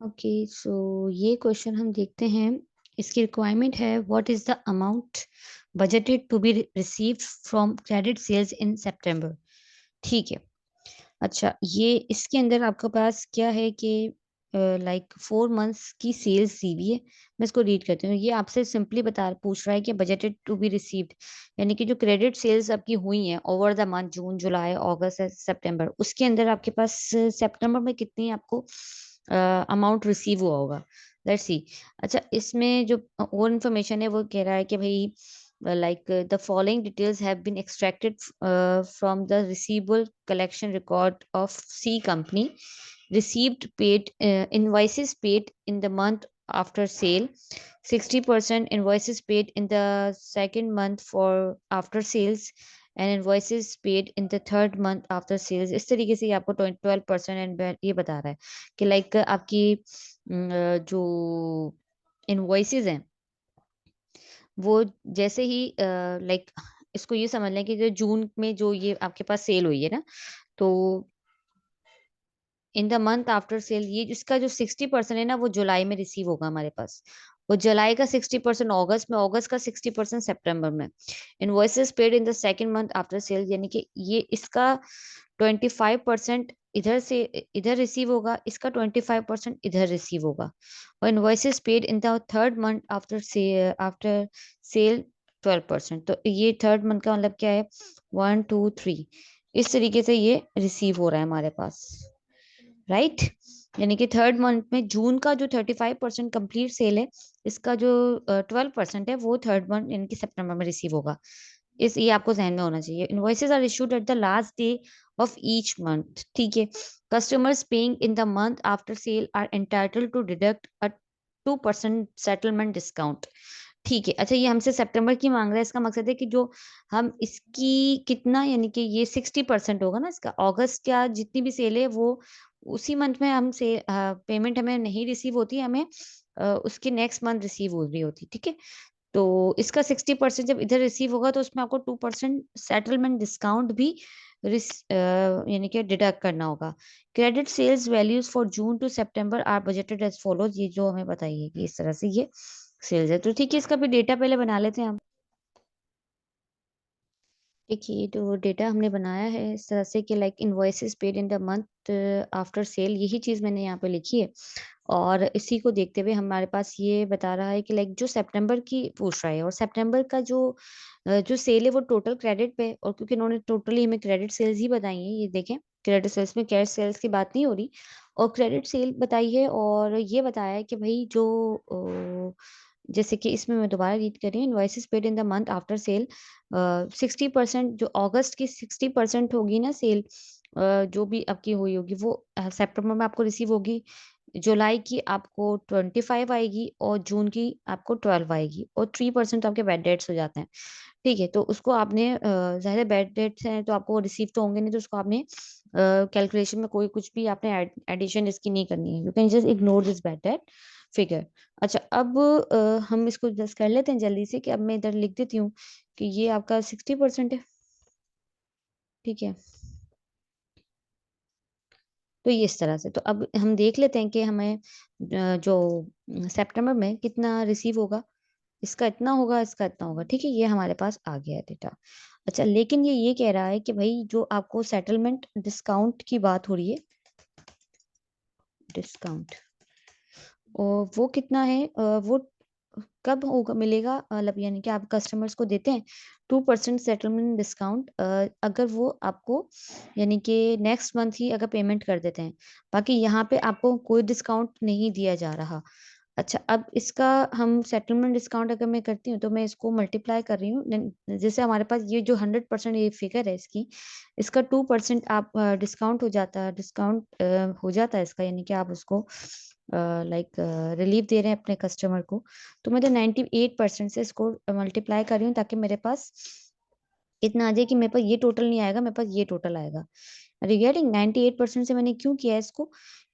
Okay, सो ये question हम देखते हैं। इसकी रिक्वायरमेंट है, what is the amount budgeted to be received from credit sales in September. ठीक है। अच्छा, ये इसके अंदर आपके पास क्या है कि लाइक 4 मंथ्स की सेल्स दी हुई है। मैं इसको रीड करती हूँ। ये आपसे सिंपली बता पूछ रहा है कि बजटेड टू बी रिसीव्ड, यानी कि जो क्रेडिट सेल्स आपकी हुई हैं ओवर द मंथ जून जुलाई अगस्त सितंबर, उसके अंदर आपके पास सितंबर में कितनी आपको अमाउंट रिसीव हुआ होगा। Let's see. अच्छा, इसमें जो और इन्फॉर्मेशन है वो कह रहा है कि भाई like the following details have been extracted from the receivable collection record of C company. Received paid invoices paid in the month after sale, 60% invoices paid in the second month for after sales, and invoices paid in the third month after sales. इस तरीके से ये आपको 12% and ये बता रहा है कि लाइक आपकी जो इनवॉइसेज हैं वो जैसे ही लाइक इसको ये समझ लें कि जो जून में जो ये आपके पास सेल हुई है ना, तो इन द मंथ आफ्टर सेल ये इसका जो 60% है ना वो जुलाई में रिसीव होगा हमारे पास। वो जुलाई का 60% अगस्त में, अगस्त का 60% सितंबर में। Invoices paid in the second month after cell, यानी कि ये इसका 25% इधर से इधर रिसीव होगा, इसका 25% इधर रिसीव होगा। और invoices paid in the third month after cell 12%। तो ये थर्ड मंथ का मतलब क्या है, 1 2 3, इस तरीके से ये रिसीव हो रहा है हमारे पास, राइट। यानी कि थर्ड मंथ में जून का जो 35% कंप्लीट सेल है, इसका जो 12% है वो थर्ड मंथ यानी कि सितंबर में रिसीव होगा। इस ये आपको ध्यान में होना चाहिए। Invoices are issued at the last day of each month. ठीक है। Customers paying in the month after sale are entitled to deduct a 2% settlement discount. ठीक है। अच्छा, ये हमसे सितंबर की मांग रहा है। इसका मकसद है कि जो हम इसकी कितना, यानी कि ये 60% होगा ना इसका, अगस्त का जितनी भी सेल है वो उसी मंथ में हम से पेमेंट हमें नहीं रिसीव होती, हमें उसके नेक्स्ट मंथ रिसीव हो रही होती। ठीक है। तो इसका 60% जब इधर रिसीव होगा तो उसमें आपको 2% सेटलमेंट डिस्काउंट भी यानी कि डिडक्ट करना होगा। Credit sales values for June to September are budgeted as follows, ये जो हमें बताइए कि इस तरह से ये सेल्स है। तो ठीक है, इसका भी डेटा पहले बना लेते हैं हम। देखिए, तो डेटा हमने बनाया है इस तरह से कि like invoices paid in the month after cell, यही चीज़ मैंने यहाँ पे लिखी है। और इसी को देखते हुए हमारे पास ये बता रहा है कि लाइक जो सितंबर की पूछ रहा है, और सितंबर का जो सेल है वो टोटल क्रेडिट पे, और क्योंकि इन्होंने टोटली हमें क्रेडिट सेल्स ही बताई है, ये देखें क्रेडिट सेल्स में कैश सेल्स की बात नहीं हो रही, और क्रेडिट सेल बताई है। और ये बताया है कि भाई जो जैसे कि इसमें मैं दोबारा रीड कर रही हूँ, invoices paid in the month after cell 60%, जो अगस्त की 60% होगी ना सेल, जो भी आपकी हुई होगी वो सितंबर में आपको रिसीव होगी। जुलाई की आपको 25 आएगी, और जून की आपको 12 आएगी, और 3% आपके बैड डेट्स हो जाते हैं। ठीक है। तो उसको आपने ज़ाहिर बैड डेट्स हैं तो आपको रिसीव तो होंगे नहीं, तो उसको आपने कैलकुलेशन में कोई कुछ भी आपने एडिशन इसकी नहीं करनी है। You can just ignore this bad debt figure. अच्छा, अब हम इसको जस्ट कर लेते हैं जल्दी से, कि अब मैं इधर लिख देती हूँ कि ये आपका 60% है। ठीक है। तो ये इस तरह से, तो अब हम देख लेते हैं कि हमें जो सितंबर में कितना रिसीव होगा। इसका इतना होगा, इसका इतना होगा। ठीक है, ये हमारे पास आ गया है डेटा। अच्छा, लेकिन ये कह रहा है कि भाई जो आपको सेटलमेंट डिस्काउंट की बात हो रही है, डिस्काउंट, और वो कितना है, वो कब होगा मिलेगा, मतलब यानी कि आप कस्टमर्स को देते हैं 2% सेटलमेंट डिस्काउंट अगर वो आपको यानी कि नेक्स्ट मंथ ही अगर पेमेंट कर देते हैं। बाकी यहाँ पे आपको कोई डिस्काउंट नहीं दिया जा रहा। अच्छा, अब इसका हम सेटलमेंट डिस्काउंट अगर मैं करती हूँ तो मैं इसको मल्टीप्लाई कर रही हूँ, जैसे हमारे पास ये जो 100% ये फिगर है इसकी, इसका 2% आप डिस्काउंट हो जाता है, डिस्काउंट हो जाता है इसका, यानी कि आप उसको लाइक रिलीफ दे रहे हैं अपने कस्टमर को। तो मैं तो 98% से इसको मल्टीप्लाई कर रही हूँ, ताकि मेरे पास इतना आ जाए कि मेरे पास ये टोटल नहीं आएगा, मेरे पास ये टोटल आएगा। रिगार्डिंग 98% से मैंने क्यों किया है इसको,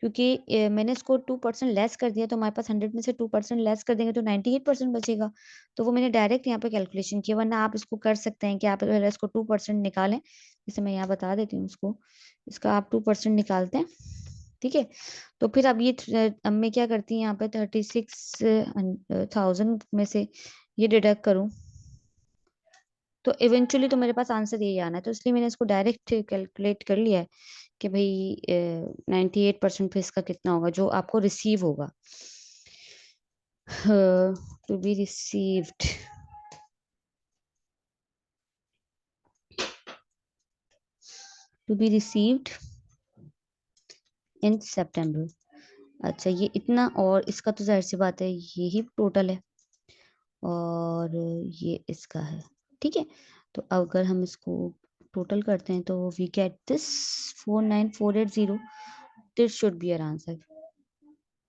क्योंकि मैंने इसको 2% लेस कर दिया, तो हमारे पास 100 में से 2% लेस कर देंगे तो 98% बचेगा। तो वो मैंने डायरेक्ट यहाँ पे कैलकुलेशन किया, वरना आप इसको कर सकते हैं कि आप पहले इसको 2% निकालें। जैसे मैं यहाँ बता देती हूँ उसको, इसका आप 2% निकालते हैं ठीक है। तो फिर अब मैं क्या करती हूँ यहाँ पे 36,000 में से ये डिडक्ट करूँ तो इवेंचुअली तो मेरे पास आंसर यही आना है, तो इसलिए मैंने इसको डायरेक्ट कैलकुलेट कर लिया है कि भाई 98% फिर इसका कितना होगा जो आपको रिसीव होगा, to be received, to be received in September. अच्छा ये इतना, और इसका तो जाहिर सी बात है यही टोटल है और ये इसका है। ठीक है, तो अगर हम इसको टोटल करते हैं तो we get this 49480। This should be our answer.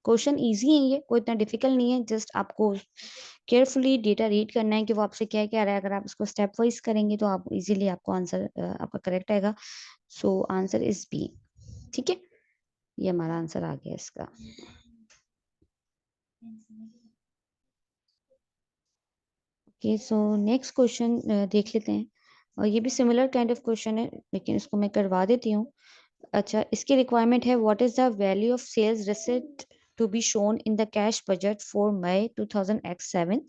Question easy है, ये कोई इतना डिफिकल्ट नहीं है, जस्ट आपको केयरफुली डेटा रीड करना है कि वो आपसे क्या क्या रहा है। अगर आप इसको स्टेप वाइज करेंगे तो आप इजीली आपको आंसर आपका करेक्ट आएगा। So answer is B. ठीक है, ये हमारा आंसर आ गया इसका। ओके, सो नेक्स्ट क्वेश्चन देख लेते हैं, और ये भी सिमिलर काइंड ऑफ क्वेश्चन है लेकिन इसको मैं करवा देती हूँ। अच्छा, इसकी रिक्वायरमेंट है what is the value of sales receipt to be shown in the cash budget for May 2007।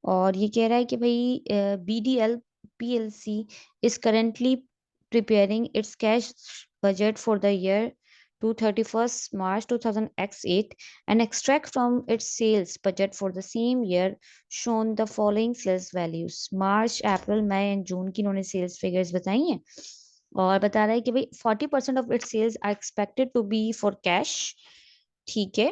और ये कह रहा है कि भाई BDL PLC is currently preparing its cash budget for the year to 31st March 2008 and extract from its sales budget for the same year shown the following sales values। March, April, May and June की इन्होंने sales figures बताई हैं और बता रहा है कि भाई 40% of its sales are expected to be for cash. ठीक है,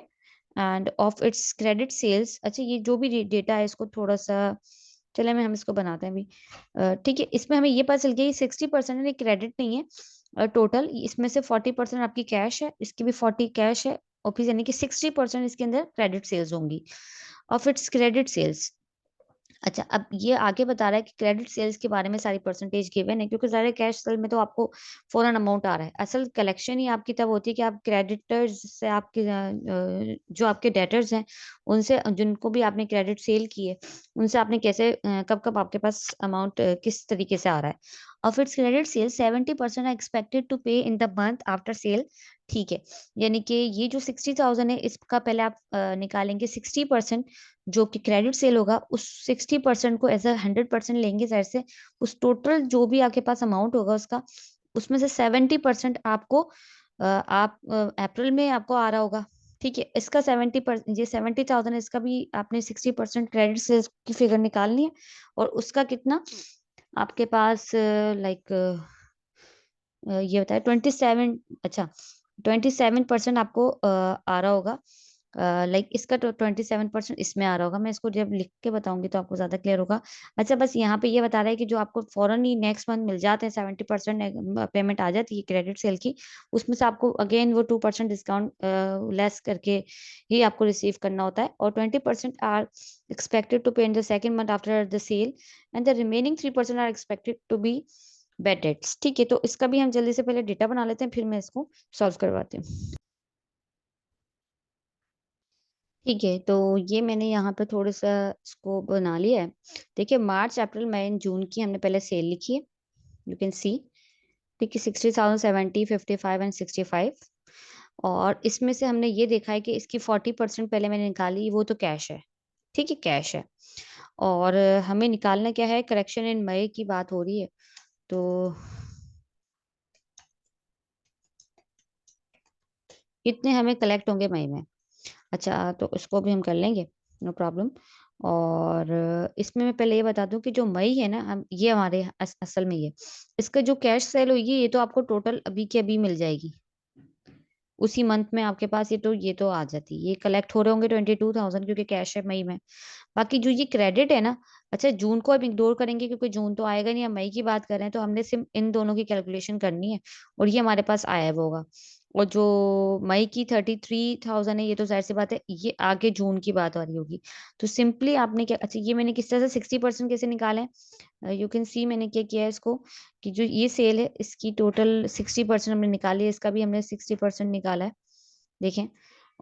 and of its credit sales. अच्छा, ये जो भी डेटा है इसको थोड़ा सा चले मैं हम इसको बनाते हैं अभी। ठीक है, इसमें हमें ये पता चल गया 60% है, क्रेडिट नहीं है टोटल। इसमें से 40% आपकी कैश है, इसकी भी 40 कैश है, और फिर यानी कि 60% इसके अंदर क्रेडिट सेल्स होंगी ऑफ इट्स क्रेडिट सेल्स। अच्छा, अब ये आगे बता रहा है कि क्रेडिट सेल्स के बारे में सारी परसेंटेज गिवन है, क्योंकि सारे कैश सेल में तो आपको फौरन अमाउंट आ रहा है। असल कलेक्शन ही आपकी तब होती है कि आप क्रेडिटर्स से आपके जो आपके डेटर्स हैं उनसे, जिनको भी आपने क्रेडिट सेल की है उनसे आपने कैसे कब कब आपके पास अमाउंट किस तरीके से आ रहा है। Of its credit sale 70% are expected to pay in the month after sale. ठीक है, यानी कि ये जो 60,000 है इसका पहले आप निकालेंगे 60%, जो कि क्रेडिट सेल होगा उस 60% को एज अ 100% लेंगे साइड से। उस टोटल जो भी आपके पास अमाउंट होगा उसका, उसमें से 70% आपको आप अप्रैल में आपको आ रहा होगा। ठीक है, इसका 70%, ये 70,000 इसका भी आपने 60% क्रेडिट सेल्स की फिगर निकालनी है, और उसका कितना आपके पास लाइक ये बताया 27। अच्छा, 27% आपको आ रहा होगा, लाइक इसका तो 27% इसमें आ रहा होगा। मैं इसको जब लिख के बताऊंगी तो आपको ज्यादा क्लियर होगा। अच्छा, बस यहाँ पे ये बता रहा है कि जो आपको फौरन ही नेक्स्ट मंथ मिल जाते हैं 70% पेमेंट आ जाती है क्रेडिट सेल की, उसमें से आपको अगेन वो 2% डिस्काउंट लेस करके ही आपको रिसीव करना होता है। और 20% are expected to pay in the second month after the sale, and the remaining 3% are expected to be bad debts. ठीक है, तो इसका भी हम जल्दी से पहले डेटा बना लेते हैं, फिर मैं इसको सॉल्व करवाती हूँ। ठीक है, तो ये मैंने यहाँ पे थोड़ा सा इसको बना लिया है। देखिए, मार्च, अप्रैल, मई एंड जून की हमने पहले सेल लिखी है, यू कैन सी। ठीक है, 60,000, 70, 55 एंड 65। और इसमें से हमने ये देखा है कि इसकी 40% पहले मैंने निकाली, वो तो कैश है। ठीक है, कैश है। और हमें निकालना क्या है, करेक्शन इन मई की बात हो रही है, तो कितने हमें कलेक्ट होंगे मई में। अच्छा, तो उसको भी हम कर लेंगे, नो प्रॉब्लम। और इसमें मैं पहले ये बता दूं कि जो मई है ना, हम ये हमारे असल में ये इसका जो कैश सेल हुई है ये तो आपको टोटल अभी के अभी मिल जाएगी उसी मंथ में आपके पास। ये तो आ जाती है, ये कलेक्ट हो रहे होंगे 22,000 क्योंकि कैश है मई में। बाकी जो ये क्रेडिट है ना, अच्छा जून को अब इग्नोर करेंगे क्योंकि जून तो आएगा नहीं, हम मई की बात कर रहे हैं, तो हमने सिर्फ इन दोनों की कैलकुलेशन करनी है और ये हमारे पास आया हुआ होगा। और जो मई की 33,000 है ये तो जाहिर सी बात है ये आगे जून की बात आ रही होगी। तो सिंपली आपने क्या, अच्छा ये मैंने किस तरह से 60% कैसे निकाले हैं, यू कैन सी मैंने क्या किया है इसको, कि जो ये सेल है इसकी टोटल 60% हमने निकाली है, इसका भी हमने 60% निकाला है, देखें।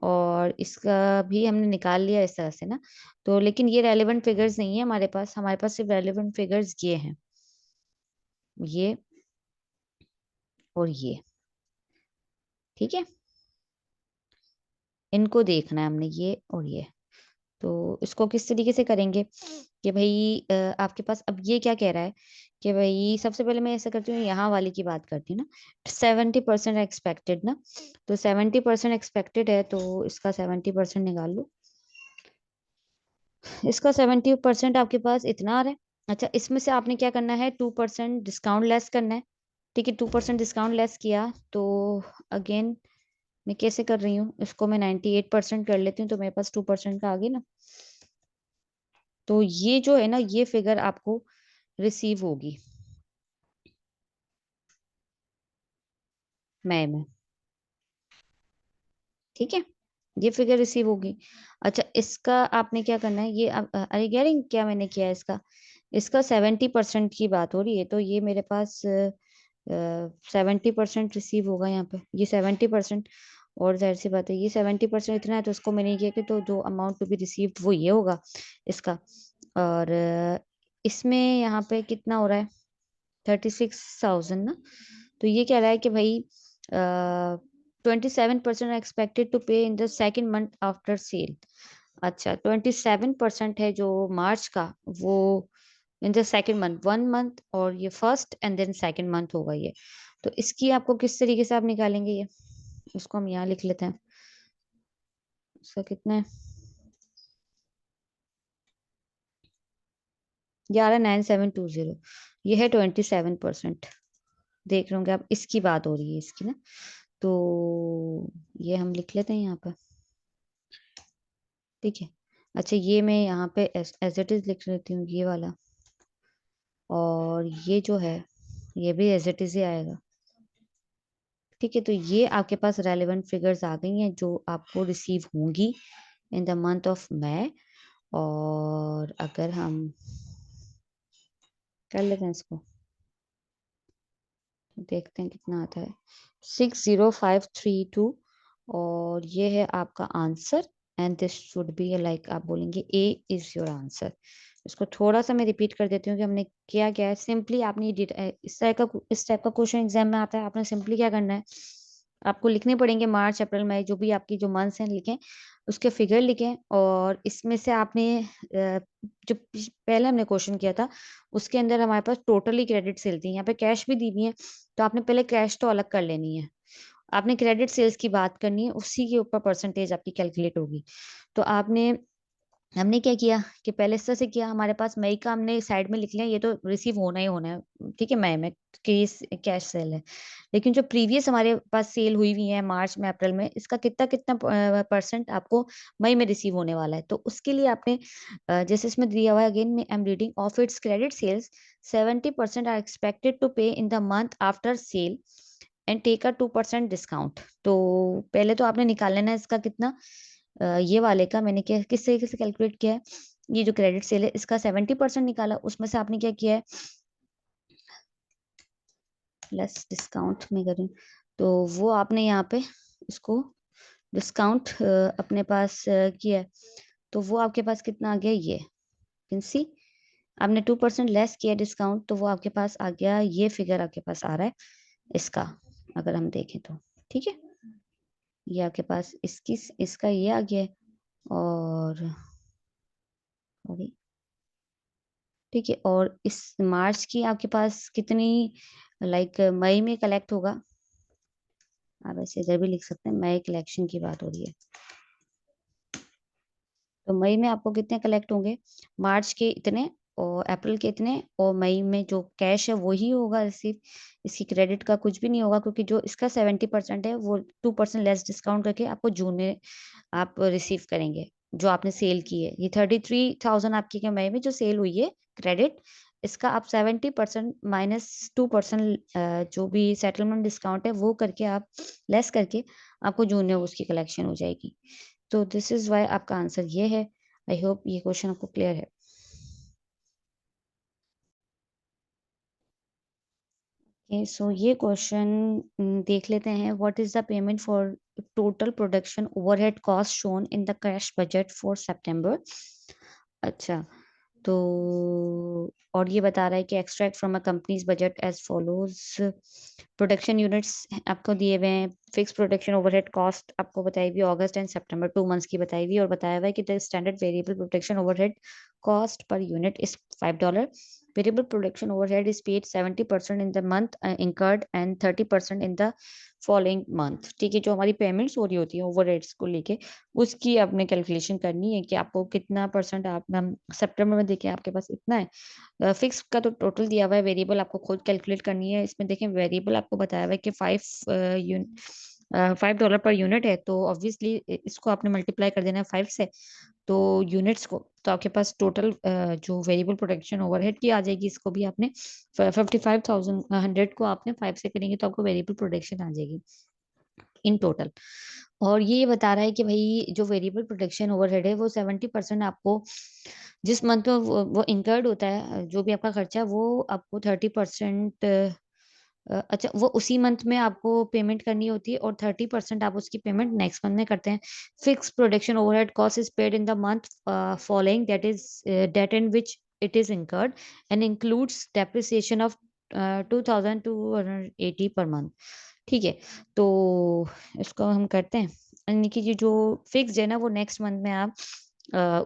और इसका भी हमने निकाल लिया इस तरह से ना। तो लेकिन ये रेलेवेंट फिगर्स नहीं है हमारे पास सिर्फ रेलेवेंट फिगर्स ये हैं, ये और ये। ठीक है, इनको देखना है हमने, ये और ये। तो इसको किस तरीके से करेंगे कि भाई आपके पास अब ये क्या कह रहा है कि भाई सबसे पहले मैं ऐसा करती हूँ, यहाँ वाली की बात करती हूँ ना, 70% एक्सपेक्टेड ना, तो 70% एक्सपेक्टेड है तो इसका 70% निकाल लो। इसका 70% आपके पास इतना आ रहा है। अच्छा, इसमें से आपने क्या करना है, 2% डिस्काउंट लेस करना है। ठीक है, 2% डिस्काउंट लेस किया तो अगेन मैं कैसे कर रही हूँ, इसको मैं 98% कर लेती हूँ तो मेरे पास 2% का आ गया ना। तो ये जो है ना, ये फिगर आपको रिसीव होगी मई में। ठीक है, ये फिगर रिसीव होगी। अच्छा, इसका आपने क्या करना है, ये अरे गैरिंग क्या मैंने किया है इसका, इसका 70% की बात हो रही है, तो ये मेरे पास 70% रिसीव होगा यहाँ पे, ये 70%। और जाहिर सी बात है ये 70% इतना है, तो इसको मैंने किया कि तो जो अमाउंट टू बी रिसीव्ड वो ये होगा इसका। और इसमें यहाँ पे कितना हो रहा है, 36,000 ना। तो ये कह रहा है कि भाई 27% expected to pay in the second month after sale. अच्छा, 27% है जो मार्च का, वो in the second month, 1 month, और ये first and then second month होगा ये। तो इसकी आपको किस तरीके से आप निकालेंगे ये, उसको हम यहाँ लिख लेते हैं। इसका कितना है, 11,9,720, ये है 27%। देख रहे होंगे आप, इसकी बात हो रही है इसकी ना। तो ये हम लिख लेते हैं यहाँ पर। ठीक है। अच्छा, ये मैं यहाँ पे एज इट इज लिख लेती हूँ ये वाला, और ये जो है ये भी एज इट इज ही आएगा। ठीक है, तो ये आपके पास रेलेवेंट फिगर्स आ गई हैं जो आपको रिसीव होंगी in the month of May. और अगर हम कर लेते हैं इसको, देखते हैं कितना आता है, 60532। और ये है आपका answer, and this should be like, आप बोलेंगे ए इज योर आंसर। इसको थोड़ा सा मैं रिपीट कर देती हूँ कि हमने क्या क्या है। सिंपली आपने इस टाइप का क्वेश्चन एग्जाम में आता है, आपने सिंपली क्या करना है, आपको लिखने पड़ेंगे मार्च अप्रैल मई, जो भी आपकी जो मंथ्स हैं लिखें, उसके फिगर लिखें। और इसमें से आपने जो पहले हमने क्वेश्चन किया था उसके अंदर हमारे पास टोटली क्रेडिट सेल थी, यहाँ पे कैश भी दी हुई है, तो आपने पहले कैश तो अलग कर लेनी है, आपने क्रेडिट सेल्स की बात करनी है, उसी के ऊपर परसेंटेज आपकी कैलकुलेट होगी। तो आपने हमने क्या किया कि पहले इस तरह से किया, हमारे पास मई का हमने साइड में लिख लिया, ये तो रिसीव होना ही होना है, ठीक है, मई में केस कैश सेल है। लेकिन जो प्रीवियस हमारे पास सेल हुई हुई है मार्च में अप्रैल में, इसका कितना कितना परसेंट आपको मई में रिसीव होने वाला है, तो उसके लिए आपने जैसे इसमें दिया हुआ है, again I am reading, of its credit sales 70% are expected to pay in the month after sale and take a 2% discount. तो पहले तो आपने निकाल लेना है इसका कितना, ये वाले का मैंने क्या किस तरीके से कैलकुलेट किया है, ये जो क्रेडिट सेल है इसका 70% निकाला, उसमें से आपने क्या किया है, लेस डिस्काउंट में करें, तो वो आपने यहाँ पे इसको डिस्काउंट अपने पास किया है, तो वो आपके पास कितना आ गया, ये कैन सी, आपने 2% लेस किया डिस्काउंट, तो वो आपके पास आ गया, ये फिगर आपके पास आ रहा है इसका, अगर हम देखें तो। ठीक है, ये आपके पास इसकी इसका ये आ गया है। और सॉरी, ठीक है, और इस मार्च की आपके पास कितनी, लाइक मई में कलेक्ट होगा, आप ऐसे इधर भी लिख सकते हैं, मई कलेक्शन की बात हो रही है, तो मई में आपको कितने कलेक्ट होंगे, मार्च के इतने और अप्रैल के इतने, और मई में जो कैश है वही होगा रिसीव, इसकी क्रेडिट का कुछ भी नहीं होगा, क्योंकि जो इसका 70% है वो 2% लेस डिस्काउंट करके आपको जून में आप रिसीव करेंगे, जो आपने सेल की है, ये 33,000 आपकी के मई में जो सेल हुई है क्रेडिट, इसका आप 70% -2% जो भी सेटलमेंट डिस्काउंट है वो करके आप लेस करके आपको जून में उसकी कलेक्शन हो जाएगी। तो दिस इज वाई आपका आंसर ये है। आई होप ये क्वेश्चन आपको क्लियर है। सो ये क्वेश्चन देख लेते हैं, what is the payment for total production overhead cost shown in the cash budget for September. अच्छा, तो और ये बता रहा है कि extract from a companies budget as follows. Production units आपको दिए हुए हैं। फिक्स प्रोडक्शन ओवरहेड कॉस्ट आपको बताई हुई अगस्त एंड सितंबर 2 मंथ्स की बताई हुई, और बताया हुआ है कि the standard variable production overhead cost per unit is $5। Variable production overhead is paid 70% in the month incurred and 30% in the following month. ठीक है, जो हमारी पेमेंट्स हो रही होती है ओवरहेड्स को लेके, उसकी आपने कैलकुलेशन करनी है कि आपको कितना परसेंट आप हम सितंबर में देखें आपके पास इतना है। फिक्स का तो टोटल दिया हुआ है, वेरिएबल आपको खुद कैलकुलेट करनी है। इसमें देखें वेरिएबल आपको बताया हुआ है कि $5 पर यूनिट है, तो ऑब्वियसली इसको आपने मल्टीप्लाई कर देना है 5 से, तो यूनिट्स को, तो आपके पास टोटल जो वेरिएबल प्रोडक्शन ओवरहेड की आ जाएगी, इसको भी आपने 55,100 को आपने 5 से करेंगे तो आपको वेरिएबल प्रोडक्शन आ जाएगी इन टोटल। और ये बता रहा है कि भाई जो वेरिएबल प्रोडक्शन ओवरहेड है वो 70% आपको जिस मंथ में वो इंकर्ड होता है, जो भी आपका खर्चा है वो आपको 30%, अच्छा वो उसी मंथ में आपको पेमेंट करनी होती है, और 30% आप उसकी पेमेंट नेक्स्ट मंथ में करते हैं। Fix production overhead cost is paid in the month following, that is date in which it is incurred and includes depreciation of 2,280 per month. ठीक है, तो इसको हम करते हैं, यानी कि ये जो फिक्स्ड है ना वो नेक्स्ट मंथ में आप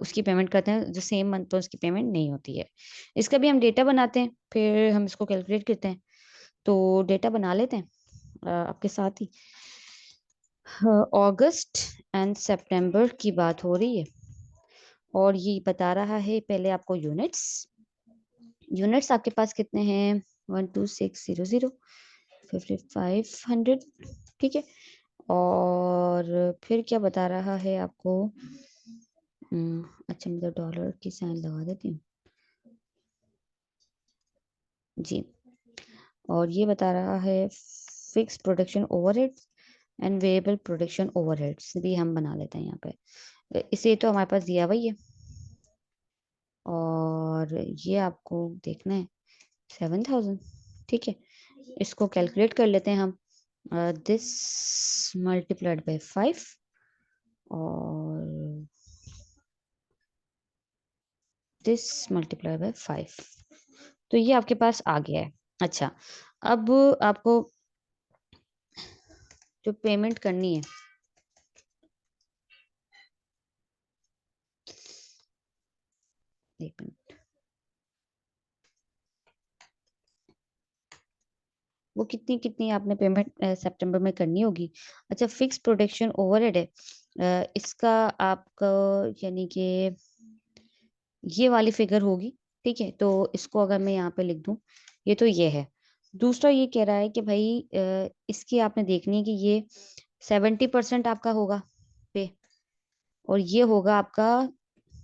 उसकी पेमेंट करते हैं, जो सेम मंथ तो उसकी पेमेंट नहीं होती है। इसका भी हम डेटा बनाते हैं, फिर हम इसको कैलकुलेट करते हैं। तो डेटा बना लेते हैं आपके साथ ही। अगस्त एंड सितंबर की बात हो रही है, और ये बता रहा है पहले आपको यूनिट्स। यूनिट्स आपके पास कितने हैं? 12600, 5500। ठीक है, और फिर क्या बता रहा है आपको? अच्छा, मैं डॉलर की साइन लगा देती हूँ जी। और ये बता रहा है fix production overheads and variable production overheads भी हम बना लेते हैं यहाँ पे। इसे तो हमारे पास दिया हुआ ही है, और ये आपको देखना है 7,000। ठीक है, इसको कैलकुलेट कर लेते हैं हम। दिस मल्टीप्लाइड बाय 5 और दिस मल्टीप्लाई बाय 5, तो ये आपके पास आ गया है। अच्छा, अब आपको जो पेमेंट करनी है, एक मिनट, वो कितनी कितनी आपने पेमेंट सितंबर में करनी होगी। अच्छा, फिक्स प्रोडक्शन ओवरहेड है, इसका आपका यानी कि ये वाली फिगर होगी। ठीक है, तो इसको अगर मैं यहाँ पे लिख दूं, ये तो ये है। दूसरा ये कह रहा है कि भाई इसकी आपने देखनी है कि ये 70% आपका होगा पे, और ये होगा आपका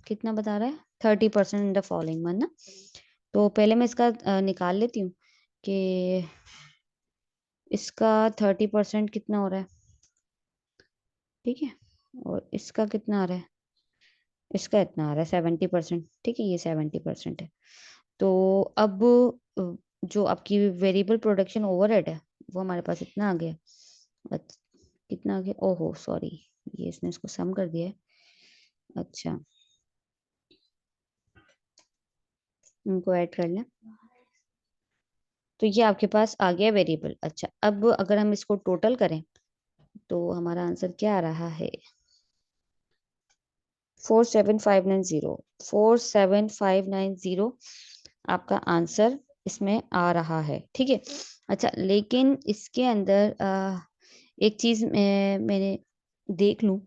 कितना बता रहा है, 30% इन द फॉलोइंग मंथ ना। तो पहले मैं इसका निकाल लेती हूँ कि इसका 30% कितना हो रहा है। ठीक है, और इसका कितना आ रहा है, इसका इतना आ रहा है 70%। ठीक है, ये 70% है। तो अब अ, जो आपकी वेरिएबल प्रोडक्शन ओवरहेड है वो हमारे पास इतना आ गया। कितना आ गया, ओहो सॉरी, ये इसने इसको सम कर दिया है। अच्छा, इनको ऐड कर लें, तो ये आपके पास आ गया वेरिएबल। अच्छा, अब अगर हम इसको टोटल करें तो हमारा आंसर क्या आ रहा है? 47590, 47590 आपका आंसर इसमें आ रहा है। ठीक है, अच्छा लेकिन इसके अंदर एक चीज मैंने देख लूं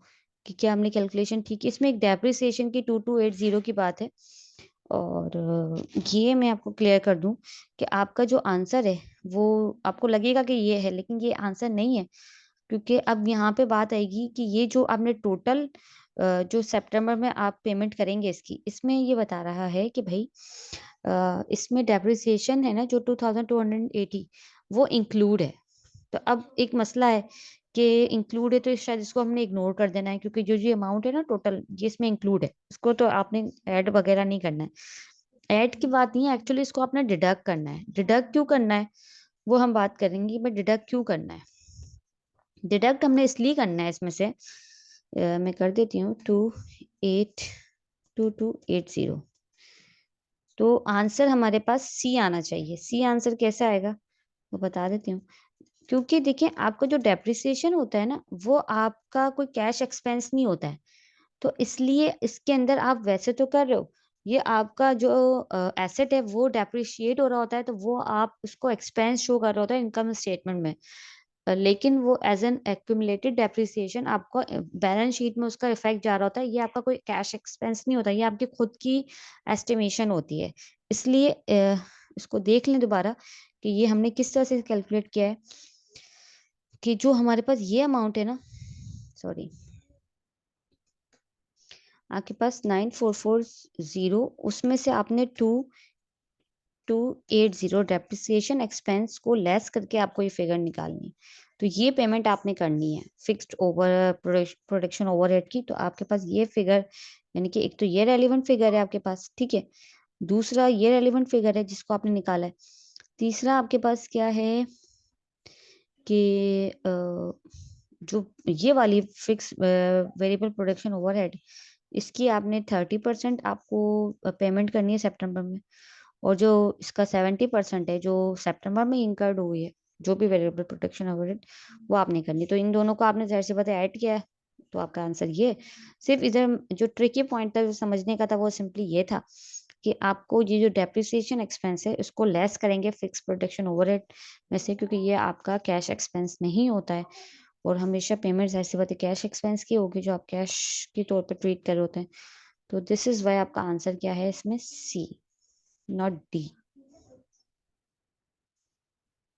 कि क्या हमने कैलकुलेशन ठीक है। इसमें एक डेप्रिसिएशन की 2280 की बात है, और ये मैं आपको क्लियर कर दूं कि आपका जो आंसर है वो आपको लगेगा कि ये है, लेकिन ये आंसर नहीं है। क्योंकि अब यहाँ पे बात आएगी कि ये जो आपने टोटल जो सितंबर में आप पेमेंट करेंगे इसकी, इसमें ये बता रहा है कि भाई इसमें डेप्रिसिएशन है ना जो 2280, वो इंक्लूड है। तो अब एक मसला है कि इंक्लूड है तो शायद इसको हमने इग्नोर कर देना है, क्योंकि जो अमाउंट है ना टोटल, ये इसमें इंक्लूड है, इसको तो आपने ऐड वगैरह नहीं करना है। ऐड की बात नहीं है एक्चुअली, इसको आपने डिडक्ट करना है। डिडक्ट क्यों करना है वो हम बात करेंगे, बट डिडक्ट क्यों करना है? डिडक्ट हमने इसलिए करना है इसमें से, मैं कर देती हूँ 282280। तो आंसर हमारे पास सी आना चाहिए। सी आंसर कैसे आएगा वो बता देती हूँ। क्योंकि देखिए आपका जो डेप्रिसिएशन होता है ना वो आपका कोई कैश एक्सपेंस नहीं होता है, तो इसलिए इसके अंदर आप वैसे तो कर रहे हो, ये आपका जो एसेट है वो डेप्रिशिएट हो रहा होता है, तो वो आप उसको एक्सपेंस शो कर रहा होता है इनकम स्टेटमेंट में। लेकिन वो एज एन एक्यूमुलेटेड डेप्रिसिएशन आपको बैलेंस शीट में उसका इफेक्ट जा रहा होता है, ये आपका कोई कैश एक्सपेंस नहीं होता, ये आपकी खुद की एस्टिमेशन होती है। इसलिए इसको देख लें दोबारा कि ये हमने किस तरह से कैलकुलेट किया है कि जो हमारे पास ये अमाउंट है ना, सॉरी, आपके पास 9440, उसमें से आपने 2280 डेप्रिसिएशन एक्सपेंस को लेस करके आपको ये फिगर निकालनी है। तो ये पेमेंट आपने करनी है फिक्स्ड ओवर प्रोडक्शन ओवरहेड की। तो आपके पास ये फिगर, यानी कि एक तो ये रेलिवेंट फिगर है आपके पास, ठीक है, दूसरा ये रेलिवेंट फिगर है जिसको आपने निकाला है, तीसरा आपके पास क्या है कि जो ये वाली फिक्स वेरिएबल प्रोडक्शन ओवरहेड, इसकी आपने 30% आपको पेमेंट करनी है सितंबर में, और जो इसका 70% है जो सितंबर में इंकर्ड हुई है, जो भी वेरिएबल प्रोटेक्शन ओवरहेड, वो आपने करनी। तो इन दोनों को आपने जाहिर सी बात है ऐड किया है, तो आपका आंसर ये। सिर्फ इधर जो ट्रिकी पॉइंट था जो समझने का था वो सिंपली ये था कि आपको ये जो डेप्रिसिएशन एक्सपेंस है इसको लेस करेंगे फिक्स प्रोटेक्शन ओवरहेड में से, क्योंकि ये आपका कैश एक्सपेंस नहीं होता है, और हमेशा पेमेंट ऐसी बात है कैश एक्सपेंस की होगी जो आप कैश के तौर पे ट्रीट कर रहे होते हैं। तो दिस इज वाई आपका आंसर क्या है इसमें, सी, नॉट डी।